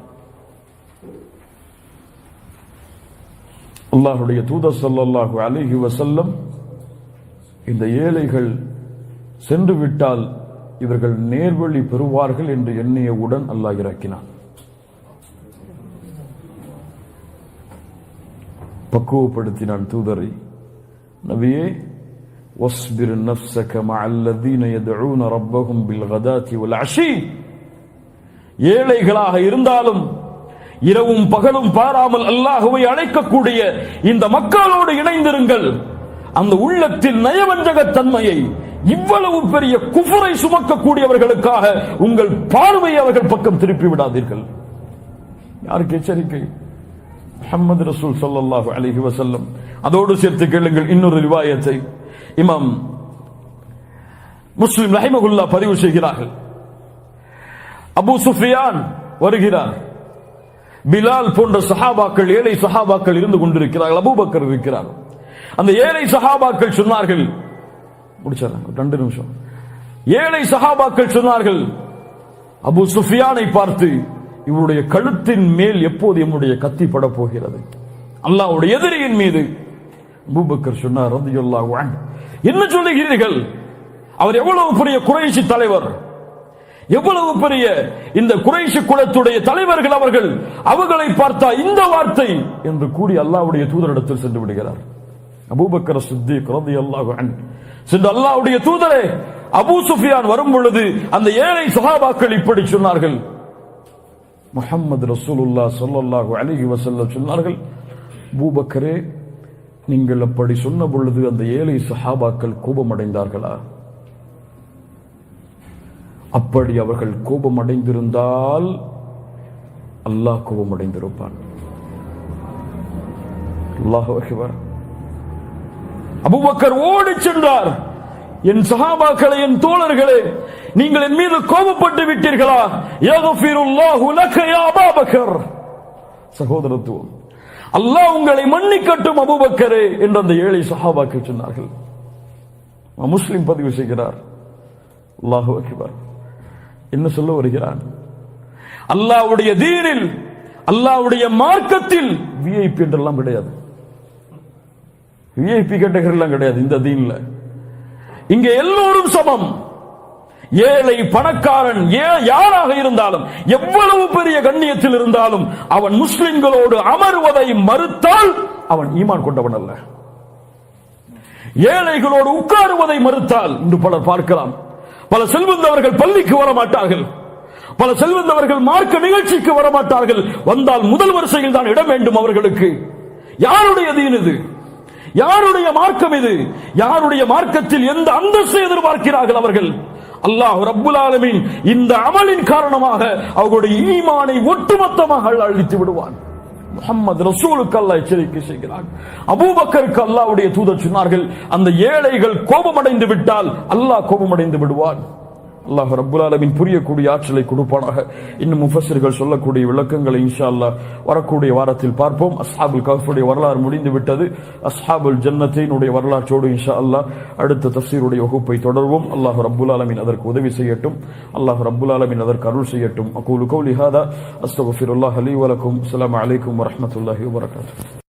அல்லாஹ்வுடைய தூதர் ஸல்லல்லாஹு அலைஹி வஸல்லம், இந்த ஏழைகள் சென்று விட்டால் இவர்கள் நேர்வழி பெறுவார்கள் என்று எண்ணியவுடன் அல்லாஹ் இறக்கினான். பக்குவப்படுத்தினான் தூதரை. நபியே, வஸ்பிர் நஃப்ஸக மஅல்லதீன யதுஊன ரப்பஹும் பில் கதாத்தி வல் அஷி, ஏழைகளாக இருந்தாலும் இரவும் பகலும் பாராமல் அல்லாஹ்வை அழைக்கக்கூடிய இந்த மக்களோடு இணைந்திருங்கள். அந்த உள்ளத்தில் நயவஞ்சகத்தன்மையை, இவ்வளவு பெரிய குஃபரை சுமக்கக்கூடியவர்களுக்காக உங்கள் பார்வையை அவர்கள் பக்கம் திருப்பி விடாதீர்கள். யாருக்கு எச்சரிக்கை? முஹம்மது ரசூல் ஸல்லல்லாஹு அலைஹி வஸல்லம். அதோடு சேர்த்து கேளுங்கள் இன்னொரு ரிவாயத்தை இமாம் முஸ்லிம் ரஹிமஹுல்லாஹ் பதிவு செய்கிறார்கள். அபூ சுஃபியான் வருகிறார். பிலால் போன்ற சஹாபாக்கள், ஏழை சஹாபாக்கள் இருந்து கொண்டிருக்கிறார்கள். அபூபக்கர் இருக்கிறார். அந்த ஏழை சஹாபாக்கள் சொன்னார்கள், முடிச்சாங்க 2 நிமிஷம். ஏழை சஹாபாக்கள் சொன்னார்கள், அபூ சுஃபியானை பார்த்து, இவருடைய கழுத்தின் மேல் எப்போது நம்முடைய கத்தி பட போகிறது? அல்லாஹ்வுடைய எதிரியின் மீது. அபூபக்கர் சொன்னார் ரலியல்லாஹு அன்ஹு, என்ன சொல்லுகிறீர்கள்? அவர் எவ்வளவு பெரிய குறைஷி தலைவர், எவ்வளவு பெரிய இந்த குறைஷி குலத்துடைய தலைவர்கள் அவர்கள். அவர்களை பார்த்தா இந்த வார்த்தை என்று கூறி அல்லாஹ்வுடைய தூதரிடத்தில் சென்று விடுகிறார். அபூபக்கர் சித்திக் ரலியல்லாஹு அன்ஹு சென்று அல்லாஹ்வுடைய தூதரே, அபூ சுஃபியான் வரும் பொழுது அந்த ஏழை சஹாபாக்கள் இப்படி சொன்னார்கள். முஹம்மது ரசூலுல்லாஹ் ஸல்லல்லாஹு அலைஹி வஸல்லம் சொன்னார்கள், அபூபக்கரே நீங்கள் அப்படி சொன்ன பொழுது அந்த ஏழை சஹாபாக்கள் கோபமடைந்தார்களா? அப்படி அவர்கள் கோபமடைந்திருந்தால் அல்லாஹ் கோபமடைந்திருப்பான். அல்லாஹு அக்பர். அபூபக்கர் ஓடி சென்றார். என் சஹாபாக்களே, என் தோழர்களே, நீங்கள் என் மீது கோபப்பட்டு விட்டீர்களா? யக்ஃபிருல்லாஹு லக யா அபூபக்கர். சகோதரத்துவம், அல்லாஹ் உங்களை மன்னிக்கட்டும் அபூபக்கரே என்று அந்த ஏழை சஹாபாக்கள் சொன்னார்கள். முஸ்லிம் பதிவு செய்கிறார். அல்லாஹு அக்பர். என்ன சொல்ல வருகிறான்? அல்லாஹ்வுடைய தீனில், அல்லாஹ்வுடைய மார்க்கத்தில் விஐபி என்றெல்லாம் கிடையாது. விஐபி கேட்டகரிலாம் கிடையாது இந்த தீன்ல. இங்கே எல்லோரும் சமம். ஏழை பணக்காரன் யாராக இருந்தாலும், எவ்வளவு பெரிய கண்ணியத்தில் இருந்தாலும், அவன் முஸ்லிம்களோடு அமர்வதை மறுத்தால் அவன் ஈமான் கொண்டவன் அல்ல. ஏழைகளோடு உட்காருவதை மறுத்தால், இன்று பலர் பார்க்கலாம், பல செல்வந்தவர்கள் பள்ளிக்கு வரமாட்டார்கள், பல செல்வந்தவர்கள் மார்க்க நிகழ்ச்சிக்கு வரமாட்டார்கள். வந்தால் முதல் வரிசையில் தான் இடம் வேண்டும் அவர்களுக்கு. யாருடைய தீன் இது? யாருடைய மார்க்கம் இது? யாருடைய மார்க்கத்தில் எந்த அந்தஸ்தை எதிர்பார்க்கிறார்கள் அவர்கள்? அல்லாஹ் ரப்புல் ஆலமீன் இந்த அமலின் காரணமாக அவர்களுடைய ஈமானை ஒட்டுமொத்தமாக அழித்து விடுவான். முஹம்மது ரசூலுக்கு அல்லாஹ் எச்சரிக்கை செய்கிறார். அபூபக்கருக்கு அல்லாஹ்வுடைய தூதர் சொன்னார்கள், அந்த ஏழைகள் கோபமடைந்து விட்டால் அல்லாஹ் கோபமடைந்து விடுவான். அல்லாஹ் ரப்புல் ஆலமீன் புரியக்கூடிய ஆற்றலை கொடுப்பானாக. இன்னும் முஃபஸ்ஸிர்கள் சொல்லக்கூடிய விளக்கங்களை இன்ஷா அல்லாஹ் வரக்கூடிய வாரத்தில் பார்ப்போம். அஸ்ஹாபுல் கஹ்ஃபுடைய வரலாறு முடிந்து விட்டது. அஸ்ஹாபுல் ஜன்னத்தினுடைய வரலாற்றோடு இன்ஷா அல்லாஹ் அடுத்த தஃசீருடைய வகுப்பை தொடர்வோம். அல்லாஹ் ரப்புல் ஆலமீன் அதற்கு உதவி செய்யட்டும். அல்லாஹ் ரப்புல் ஆலமீன் அதற்கு அருள் செய்யட்டும். அகூலு கௌலி ஹாதா அஸ்தக்ஃபிருல்லாஹ் லீ வ லக்கும். அஸ்ஸலாமு அலைக்கும் வ ரஹ்மத்துல்லாஹி வ பரகாத்துஹு.